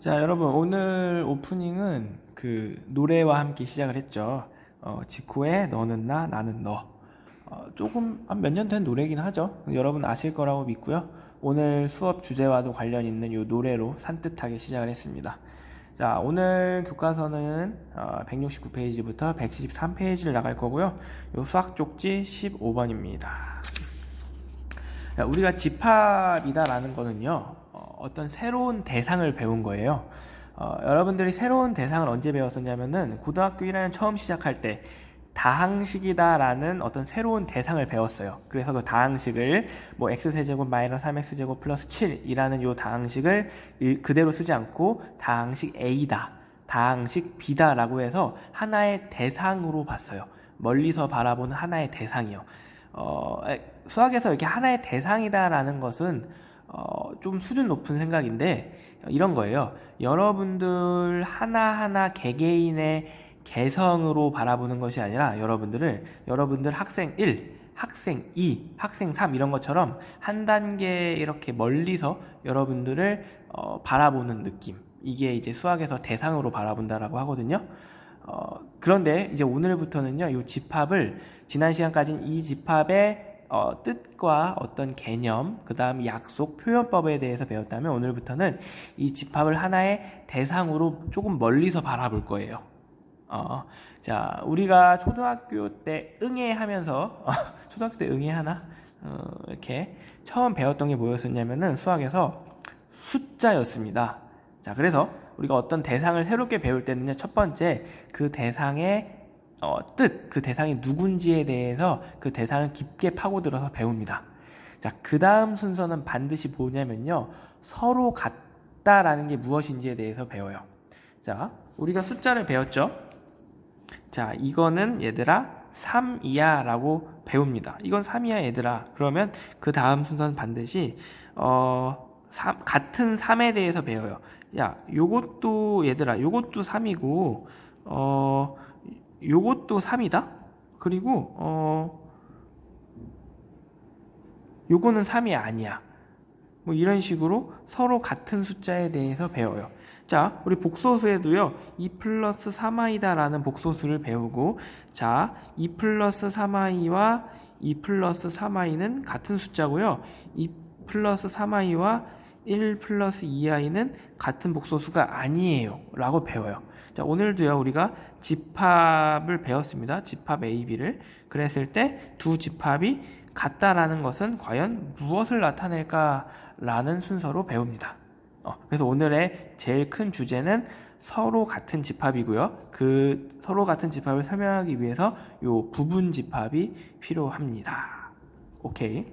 자, 여러분, 오늘 오프닝은 그 노래와 함께 시작을 했죠. 지코의 너는 나, 나는 너. 조금 한 몇 년 된 노래긴 하죠. 여러분 아실 거라고 믿고요. 오늘 수업 주제와도 관련 있는 이 노래로 산뜻하게 시작을 했습니다. 자, 오늘 교과서는 169페이지부터 173페이지를 나갈 거고요. 요 수학 쪽지 15번입니다. 우리가 집합이다라는 거는요, 어떤 새로운 대상을 배운 거예요. 여러분들이 새로운 대상을 언제 배웠었냐면은 고등학교 1학년 처음 시작할 때 다항식이다라는 어떤 새로운 대상을 배웠어요. 그래서 그 다항식을 뭐 x세제곱 마이너스 3x제곱 플러스 7이라는 요 다항식을 그대로 쓰지 않고 다항식 a다, 다항식 b다라고 해서 하나의 대상으로 봤어요. 멀리서 바라보는 하나의 대상이요. 수학에서 이렇게 하나의 대상이다라는 것은 좀 수준 높은 생각인데 이런 거예요. 여러분들 하나하나 개개인의 개성으로 바라보는 것이 아니라 여러분들 학생 1, 학생 2, 학생 3 이런 것처럼 한 단계 이렇게 멀리서 여러분들을 바라보는 느낌. 이게 이제 수학에서 대상으로 바라본다라고 하거든요. 그런데 이제 오늘부터는요, 이 집합을 지난 시간까지는 이 집합의 뜻과 어떤 개념, 그 다음 약속, 표현법에 대해서 배웠다면 오늘부터는 이 집합을 하나의 대상으로 조금 멀리서 바라볼 거예요. 자, 우리가 초등학교 때 응애하면서 초등학교 때 응애하나? 이렇게 처음 배웠던 게 뭐였었냐면은 수학에서 숫자였습니다. 자, 그래서 우리가 어떤 대상을 새롭게 배울 때는요, 첫 번째 그 대상의 뜻, 그 대상이 누군지에 대해서 그 대상을 깊게 파고들어서 배웁니다. 자, 그 다음 순서는 반드시 뭐냐면요, 서로 같다라는 게 무엇인지에 대해서 배워요. 자, 우리가 숫자를 배웠죠. 자, 이거는 얘들아 3이야 라고 배웁니다. 이건 3이야 얘들아. 그러면 그 다음 순서는 반드시 같은 3에 대해서 배워요. 야, 요것도 얘들아, 요것도 3이고 요것도 3이다? 그리고 요거는 3이 아니야. 뭐 이런 식으로 서로 같은 숫자에 대해서 배워요. 자, 우리 복소수에도요, 2 플러스 3i다 라는 복소수를 배우고, 자, 2 플러스 3i와 2 플러스 3i는 같은 숫자고요. 2 플러스 3i와 1 플러스 2i는 같은 복소수가 아니에요 라고 배워요. 자, 오늘도요, 우리가 집합을 배웠습니다. 집합 A, B를. 그랬을 때 두 집합이 같다라는 것은 과연 무엇을 나타낼까라는 순서로 배웁니다. 그래서 오늘의 제일 큰 주제는 서로 같은 집합이고요. 그 서로 같은 집합을 설명하기 위해서 요 부분 집합이 필요합니다. 오케이.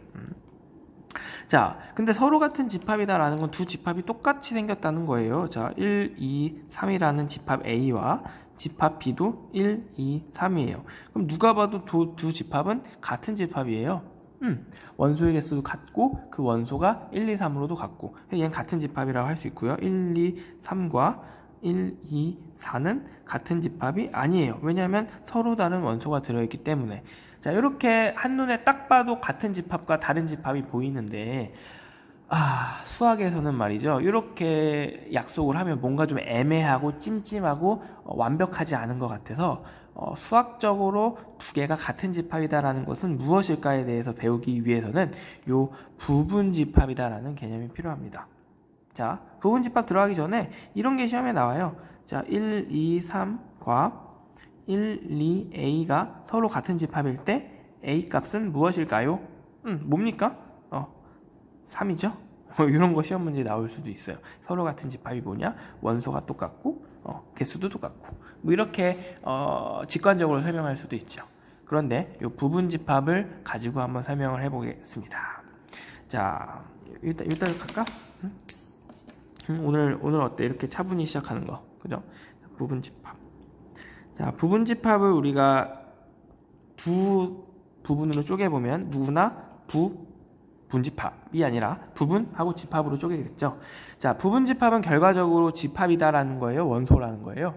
자, 근데 서로 같은 집합이다라는 건 두 집합이 똑같이 생겼다는 거예요. 자, 1, 2, 3이라는 집합 A와 집합 B도 1, 2, 3이에요. 그럼 누가 봐도 두 집합은 같은 집합이에요. 원소의 개수도 같고 그 원소가 1, 2, 3으로도 같고 얘는 같은 집합이라고 할 수 있고요. 1, 2, 3과 1, 2, 4는 같은 집합이 아니에요. 왜냐하면 서로 다른 원소가 들어있기 때문에. 자, 이렇게 한눈에 딱 봐도 같은 집합과 다른 집합이 보이는데 수학에서는 말이죠, 이렇게 약속을 하면 뭔가 좀 애매하고 찜찜하고 완벽하지 않은 것 같아서 수학적으로 두 개가 같은 집합이다라는 것은 무엇일까에 대해서 배우기 위해서는 요 부분집합이다라는 개념이 필요합니다. 자, 부분집합 들어가기 전에 이런 게 시험에 나와요. 자, 1, 2, 3과 1, 2a가 서로 같은 집합일 때 a 값은 무엇일까요? 뭡니까? 3이죠? 이런 거 시험 문제 나올 수도 있어요. 서로 같은 집합이 뭐냐? 원소가 똑같고 개수도 똑같고 뭐 이렇게 직관적으로 설명할 수도 있죠. 그런데 이 부분 집합을 가지고 한번 설명을 해보겠습니다. 자, 일단 갈까? 오늘 어때? 이렇게 차분히 시작하는 거, 그죠? 부분 집합. 자, 부분 집합을 우리가 두 부분으로 쪼개보면 누구나 분집합이 아니라 부분하고 집합으로 쪼개겠죠. 자, 부분집합은 결과적으로 집합이다라는 거예요, 원소라는 거예요.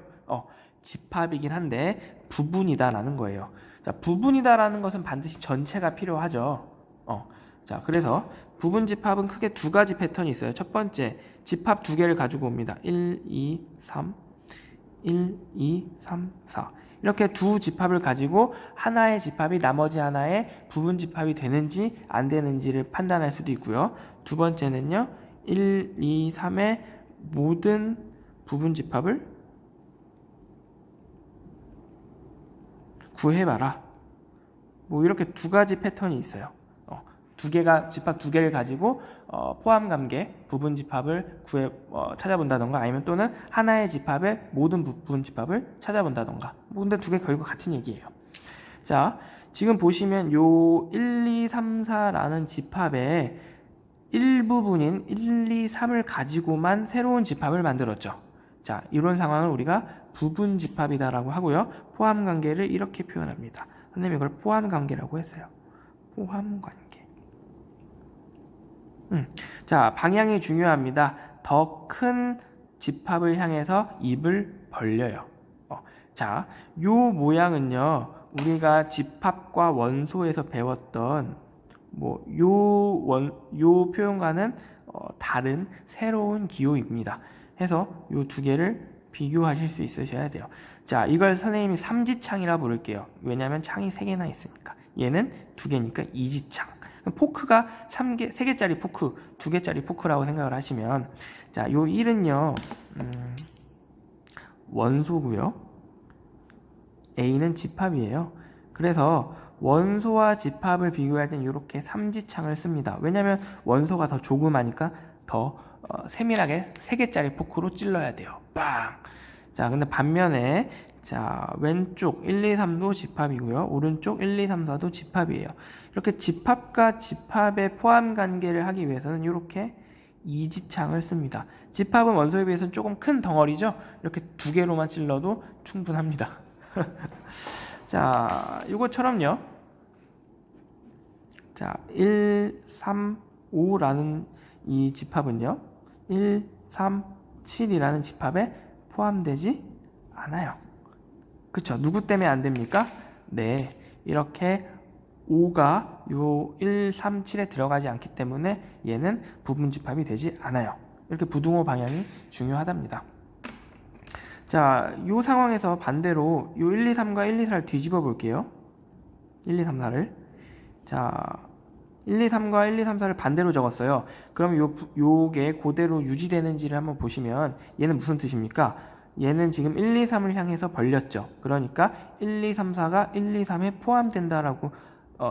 집합이긴 한데 부분이다라는 거예요. 자, 부분이다라는 것은 반드시 전체가 필요하죠. 자, 그래서 부분집합은 크게 두 가지 패턴이 있어요. 첫 번째, 집합 두 개를 가지고 옵니다. 1, 2, 3, 1, 2, 3, 4 이렇게 두 집합을 가지고 하나의 집합이 나머지 하나의 부분 집합이 되는지 안 되는지를 판단할 수도 있고요. 두 번째는요. 1, 2, 3의 모든 부분 집합을 구해봐라. 뭐 이렇게 두 가지 패턴이 있어요. 집합 두 개를 가지고 포함 관계 부분 집합을 찾아본다던가 아니면 또는 하나의 집합의 모든 부분 집합을 찾아본다던가. 뭐 근데 두 개 결국 같은 얘기예요. 자, 지금 보시면 요 1, 2, 3, 4라는 집합의 일부분인 1, 2, 3을 가지고만 새로운 집합을 만들었죠. 자, 이런 상황을 우리가 부분 집합이다라고 하고요. 포함 관계를 이렇게 표현합니다. 선생님이 이걸 포함 관계라고 했어요. 포함 관계. 자, 방향이 중요합니다. 더 큰 집합을 향해서 입을 벌려요. 자, 요 모양은요. 우리가 집합과 원소에서 배웠던 요 표현과는 다른 새로운 기호입니다. 해서 요 두 개를 비교하실 수 있으셔야 돼요. 자, 이걸 선생님이 삼지창이라 부를게요. 왜냐하면 창이 3개나 있으니까. 얘는 2개니까 이지창. 포크가 3개짜리 포크, 2개짜리 포크라고 생각을 하시면, 자, 요 1은요, 원소고요. A는 집합이에요. 그래서 원소와 집합을 비교할 땐 이렇게 삼지창을 씁니다. 왜냐면 원소가 더 조그마니까 더 세밀하게 3개짜리 포크로 찔러야 돼요. 빵! 자, 근데 반면에 자, 왼쪽 1, 2, 3도 집합이고요. 오른쪽 1, 2, 3, 4도 집합이에요. 이렇게 집합과 집합의 포함 관계를 하기 위해서는 이렇게 이지창을 씁니다. 집합은 원소에 비해서는 조금 큰 덩어리죠. 이렇게 2개로만 찔러도 충분합니다. 자, 이것처럼요. 자, 1, 3, 5라는 이 집합은요. 1, 3, 7이라는 집합에 포함되지 않아요. 그쵸? 누구 때문에 안 됩니까? 네, 이렇게 5가 요 1, 3, 7에 들어가지 않기 때문에 얘는 부분 집합이 되지 않아요. 이렇게 부등호 방향이 중요하답니다. 자, 요 상황에서 반대로 요 1, 2, 3과 1, 2, 4를 뒤집어 볼게요. 1, 2, 3, 4를. 자, 1, 2, 3과 1, 2, 3, 4를 반대로 적었어요. 그럼 요게 그대로 유지되는지를 한번 보시면 얘는 무슨 뜻입니까? 얘는 지금 1, 2, 3을 향해서 벌렸죠. 그러니까 1, 2, 3, 4가 1, 2, 3에 포함된다라고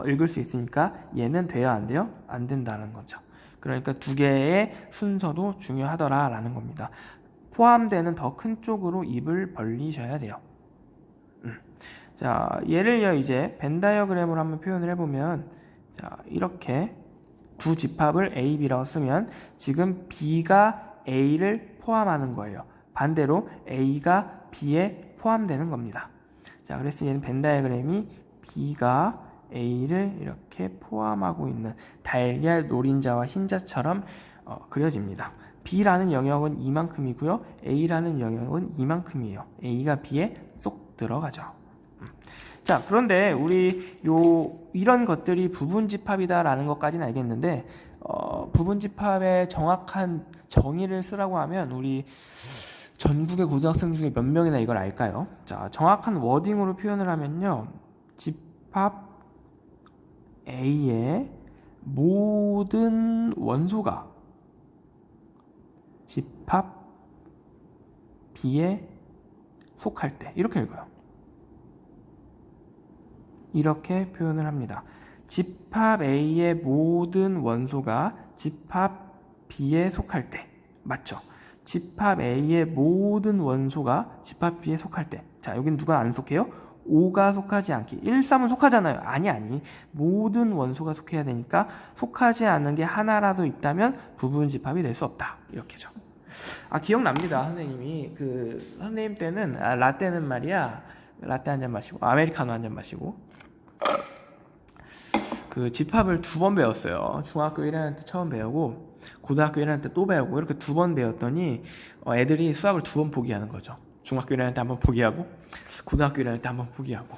읽을 수 있으니까 얘는 돼요, 안 돼요? 안 된다는 거죠. 그러니까 두 개의 순서도 중요하더라라는 겁니다. 포함되는 더 큰 쪽으로 입을 벌리셔야 돼요. 자, 얘를요 이제 벤 다이어그램으로 한번 표현을 해보면, 자, 이렇게 두 집합을 A, B라고 쓰면 지금 B가 A를 포함하는 거예요. 반대로 A가 B에 포함되는 겁니다. 자, 그래서 얘는 벤 다이어그램이 B가 A를 이렇게 포함하고 있는 달걀 노린자와 흰자처럼 그려집니다. B라는 영역은 이만큼이고요. A라는 영역은 이만큼이에요. A가 B에 쏙 들어가죠. 자, 그런데 우리 이런 것들이 부분집합이다라는 것까지는 알겠는데 부분집합의 정확한 정의를 쓰라고 하면 우리 전국의 고등학생 중에 몇 명이나 이걸 알까요? 자, 정확한 워딩으로 표현을 하면요. 집합 A의 모든 원소가 집합 B에 속할 때 이렇게 읽어요. 이렇게 표현을 합니다. 집합 A의 모든 원소가 집합 B에 속할 때. 맞죠? 집합 A의 모든 원소가 집합 B에 속할 때. 자, 여긴 누가 안 속해요? 5가 속하지 않기. 1, 3은 속하잖아요. 아니. 모든 원소가 속해야 되니까 속하지 않는 게 하나라도 있다면 부분 집합이 될 수 없다. 이렇게죠. 아, 기억납니다. 선생님이. 선생님 때는, 라떼는 말이야. 라떼 한 잔 마시고, 아메리카노 한 잔 마시고. 집합을 2번 배웠어요. 중학교 1학년 때 처음 배우고, 고등학교 1학년 때 또 배우고, 이렇게 2번 배웠더니, 애들이 수학을 2번 포기하는 거죠. 중학교 1학년 때 1번 포기하고, 고등학교 1학년 때 1번 포기하고.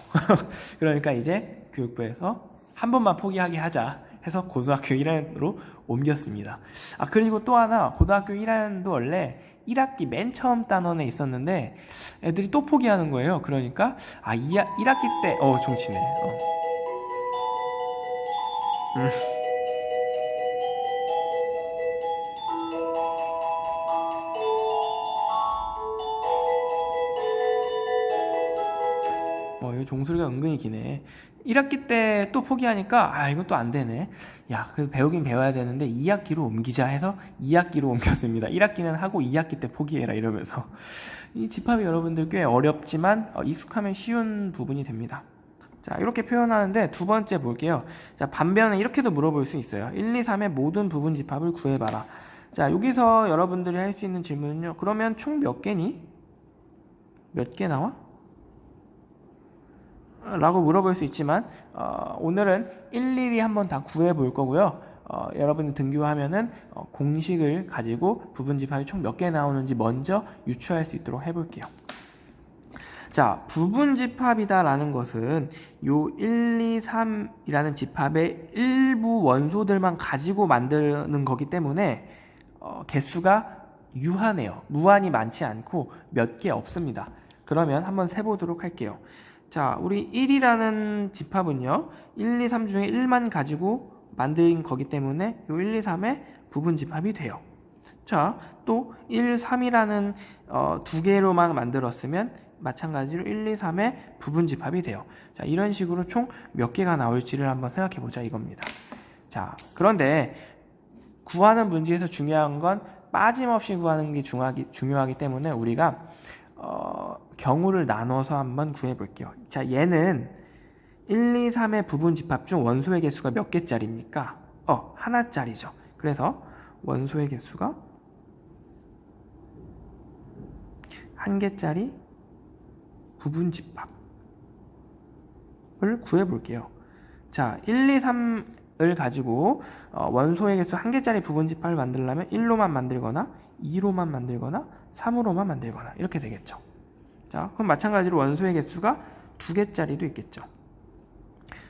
그러니까 이제 교육부에서 한 번만 포기하게 하자. 해서 고등학교 1학년으로 옮겼습니다. 아, 그리고 또 하나, 고등학교 1학년도 원래 1학기 맨 처음 단원에 있었는데 애들이 또 포기하는 거예요. 그러니까 1학기 때 종치네. 이 종소리가 은근히 기네. 1학기 때 또 포기하니까 이건 또 안 되네. 야, 그래도 배우긴 배워야 되는데 2학기로 옮기자 해서 2학기로 옮겼습니다. 1학기는 하고 2학기 때 포기해라 이러면서. 이 집합이 여러분들 꽤 어렵지만 익숙하면 쉬운 부분이 됩니다. 자, 이렇게 표현하는데 두 번째 볼게요. 자, 반면에 이렇게도 물어볼 수 있어요. 1, 2, 3의 모든 부분 집합을 구해봐라. 자, 여기서 여러분들이 할 수 있는 질문은요. 그러면 총 몇 개니? 몇 개 나와? 라고 물어볼 수 있지만 오늘은 일일이 한번 다 구해 볼 거고요. 여러분이 등교하면은 공식을 가지고 부분 집합이 총 몇 개 나오는지 먼저 유추할 수 있도록 해볼게요. 자, 부분 집합이다 라는 것은 요 1, 2, 3이라는 집합의 일부 원소들만 가지고 만드는 거기 때문에 개수가 유한해요. 무한히 많지 않고 몇 개 없습니다. 그러면 한번 세보도록 할게요. 자, 우리 1이라는 집합은요, 1, 2, 3 중에 1만 가지고 만든 거기 때문에 요 1, 2, 3의 부분 집합이 돼요. 자, 또 1, 3이라는 두 개로만 만들었으면 마찬가지로 1, 2, 3의 부분 집합이 돼요. 자, 이런 식으로 총 몇 개가 나올지를 한번 생각해 보자 이겁니다. 자, 그런데 구하는 문제에서 중요한 건 빠짐없이 구하는 게 중요하기 때문에 우리가 경우를 나눠서 한번 구해 볼게요. 자, 얘는 1, 2, 3의 부분 집합 중 원소의 개수가 몇 개짜리입니까? 하나짜리죠. 그래서 원소의 개수가 한 개짜리 부분 집합을 구해 볼게요. 자, 1, 2, 3을 가지고 원소의 개수 한 개짜리 부분 집합을 만들려면 1로만 만들거나 2로만 만들거나 3으로만 만들거나 이렇게 되겠죠. 자, 그럼 마찬가지로 원소의 개수가 두 개짜리도 있겠죠.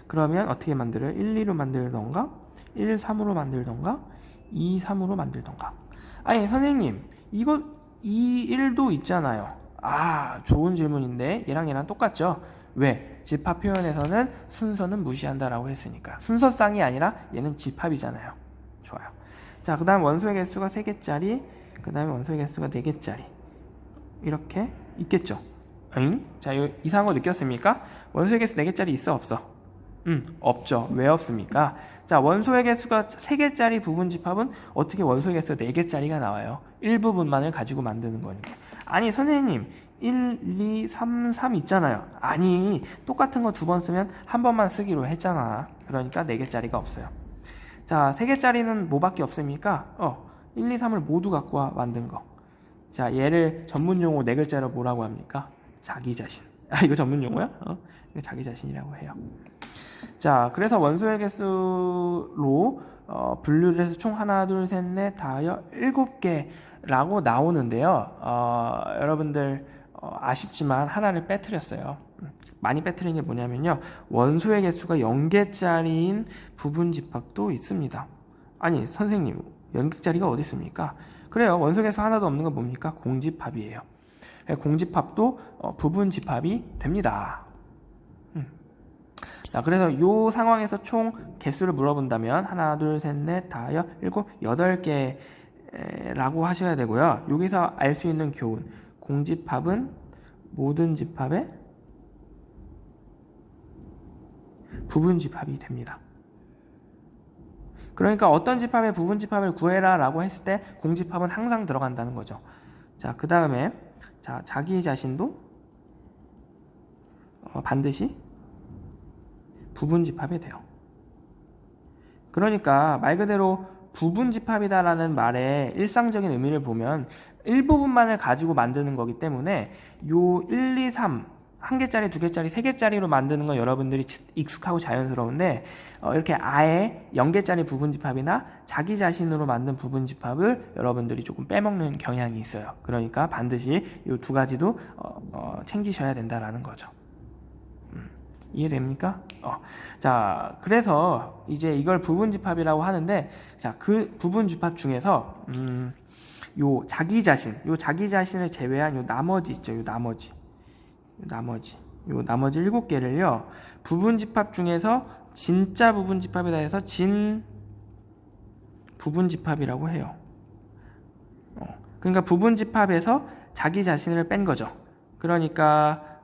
그러면 어떻게 만들어요? 1, 2로 만들던가 1, 3으로 만들던가 2, 3으로 만들던가. 아니 선생님, 이거 2, 1도 있잖아요. 좋은 질문인데 얘랑 똑같죠? 왜? 집합 표현에서는 순서는 무시한다라고 했으니까. 순서쌍이 아니라 얘는 집합이잖아요. 좋아요. 자, 그 다음 원소의 개수가 3개짜리, 그 다음에 원소의 개수가 4개짜리 이렇게 있겠죠. 자, 이상한 거 느꼈습니까? 원소의 개수 4개짜리 있어 없어? 없죠. 왜 없습니까? 자, 원소의 개수가 3개짜리 부분 집합은 어떻게 원소의 개수가 4개짜리가 나와요? 일부분만을 가지고 만드는 거니까. 아니 선생님, 1, 2, 3, 3 있잖아요. 아니, 똑같은 거 두 번 쓰면 한 번만 쓰기로 했잖아. 그러니까 4개짜리가 없어요. 자, 3개짜리는 뭐밖에 없습니까? 1, 2, 3을 모두 갖고 와 만든 거. 자, 얘를 전문용어 4글자로 뭐라고 합니까? 자기 자신. 이거 전문용어야? 이거 자기 자신이라고 해요. 자, 그래서 원소의 개수로 분류를 해서 총 하나, 둘, 셋, 넷, 다, 7개라고 나오는데요. 여러분들 아쉽지만 하나를 빼뜨렸어요. 많이 빼뜨린 게 뭐냐면요. 원소의 개수가 0개짜리인 부분 집합도 있습니다. 아니 선생님, 0개짜리가 어디 있습니까? 그래요. 원소 개수 하나도 없는 건 뭡니까? 공집합이에요. 공집합도 부분 집합이 됩니다. 자, 그래서 이 상황에서 총 개수를 물어본다면 하나, 둘, 셋, 넷, 다, 7, 8개라고 하셔야 되고요. 여기서 알 수 있는 교훈, 공집합은 모든 집합의 부분 집합이 됩니다. 그러니까 어떤 집합의 부분 집합을 구해라 라고 했을 때 공집합은 항상 들어간다는 거죠. 자, 그 다음에 자기 자신도 반드시 부분 집합이 돼요. 그러니까 말 그대로 부분 집합이다라는 말의 일상적인 의미를 보면 일부분만을 가지고 만드는 거기 때문에 요 1, 2, 3 한 개짜리, 두 개짜리, 세 개짜리로 만드는 건 여러분들이 익숙하고 자연스러운데 이렇게 아예 0개짜리 부분집합이나 자기 자신으로 만든 부분집합을 여러분들이 조금 빼먹는 경향이 있어요. 그러니까 반드시 이 두 가지도 챙기셔야 된다라는 거죠. 이해됩니까? 자, 그래서 이제 이걸 부분집합이라고 하는데, 자, 그 부분집합 중에서 요 자기 자신을 제외한 요 나머지 있죠. 요 나머지 7개를요. 부분집합 중에서 진짜 부분집합이다 해서 진 부분집합이라고 해요. 그러니까 부분집합에서 자기 자신을 뺀 거죠. 그러니까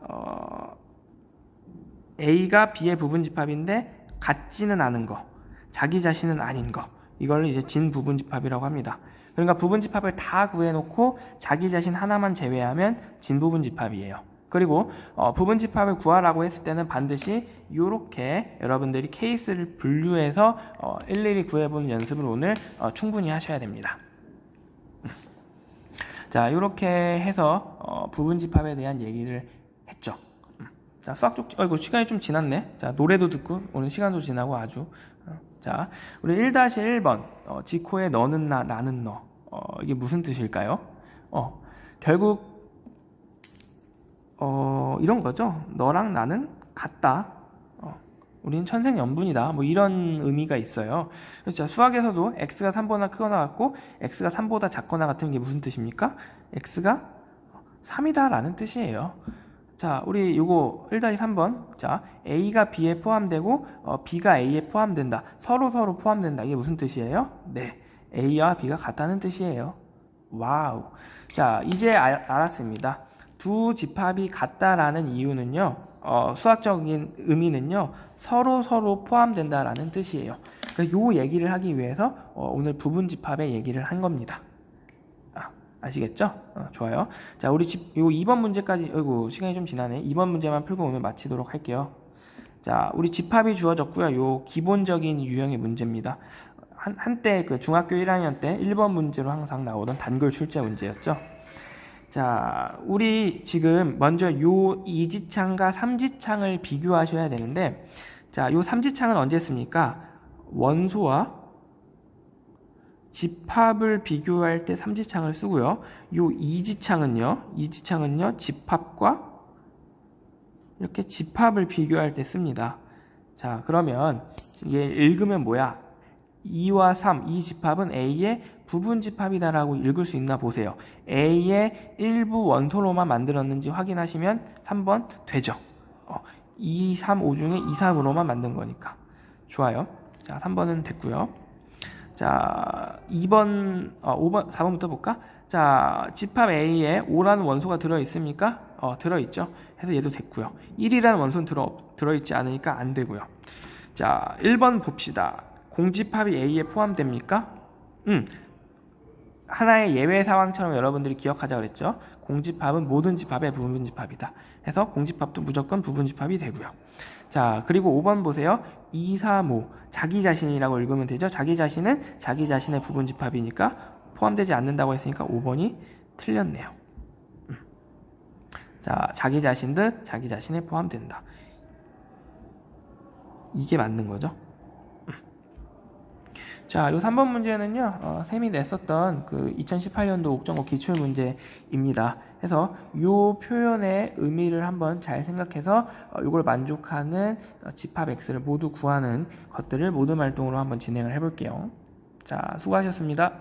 A가 B의 부분집합인데 같지는 않은 거, 자기 자신은 아닌 거, 이걸 이제 진부분집합이라고 합니다. 그러니까 부분집합을 다 구해놓고 자기 자신 하나만 제외하면 진부분집합이에요. 그리고 부분집합을 구하라고 했을 때는 반드시 이렇게 여러분들이 케이스를 분류해서 일일이 구해보는 연습을 오늘 충분히 하셔야 됩니다. 자, 이렇게 해서 부분집합에 대한 얘기를 했죠. 자, 수학 쪽, 이거 시간이 좀 지났네. 자, 노래도 듣고 오늘 시간도 지나고 아주. 자, 우리 1-1번 지코의 너는 나, 나는 너. 이게 무슨 뜻일까요? 결국 이런 거죠. 너랑 나는 같다. 우리는 천생연분이다. 뭐 이런 의미가 있어요. 그래서 수학에서도 x가 3보다 크거나 같고 x가 3보다 작거나 같은 게 무슨 뜻입니까? x가 3이다 라는 뜻이에요. 자, 우리 요거 1-3번. 자, a가 b에 포함되고 b가 a에 포함된다. 서로 포함된다. 이게 무슨 뜻이에요? 네, a와 b가 같다는 뜻이에요. 와우. 자, 이제 알았습니다. 두 집합이 같다라는 이유는요, 수학적인 의미는요, 서로 포함된다라는 뜻이에요. 그래서 요 얘기를 하기 위해서 오늘 부분집합의 얘기를 한 겁니다. 아시겠죠? 좋아요. 자, 우리 요 2번 문제까지, 어이구, 시간이 좀 지나네. 2번 문제만 풀고 오늘 마치도록 할게요. 자, 우리 집합이 주어졌고요. 요 기본적인 유형의 문제입니다. 한때 그 중학교 1학년 때 1번 문제로 항상 나오던 단글 출제 문제였죠. 자, 우리 지금 먼저 요 이지창과 삼지창을 비교하셔야 되는데, 자, 요 삼지창은 언제 씁니까? 원소와 집합을 비교할 때 삼지창을 쓰고요. 요 이지창은요, 집합과 이렇게 집합을 비교할 때 씁니다. 자, 그러면 이게 읽으면 뭐야? 2와 3, 이 집합은 A의 부분집합이다라고 읽을 수 있나 보세요. A의 일부 원소로만 만들었는지 확인하시면 3번 되죠. 2, 3, 5 중에 2, 3으로만 만든 거니까. 좋아요. 자, 3번은 됐고요. 자, 2번, 5번, 4번부터 볼까? 자, 집합 A에 5라는 원소가 들어있습니까? 들어있죠. 그래서 얘도 됐고요. 1이라는 원소는 들어있지 않으니까 안 되고요. 자, 1번 봅시다. 공집합이 A에 포함됩니까? 하나의 예외 상황처럼 여러분들이 기억하자 그랬죠. 공집합은 모든 집합의 부분집합이다. 해서 공집합도 무조건 부분집합이 되고요. 자, 그리고 5번 보세요. 2, 3, 5 자기 자신이라고 읽으면 되죠. 자기 자신은 자기 자신의 부분집합이니까 포함되지 않는다고 했으니까 5번이 틀렸네요. 자, 자기 자신도 자기 자신에 포함된다. 이게 맞는 거죠. 자, 요 3번 문제는요, 쌤이 냈었던 그 2018년도 옥정고 기출문제입니다. 그래서 요 표현의 의미를 한번 잘 생각해서 요걸 만족하는 집합 X를 모두 구하는 것들을 모둠 활동으로 한번 진행을 해볼게요. 자, 수고하셨습니다.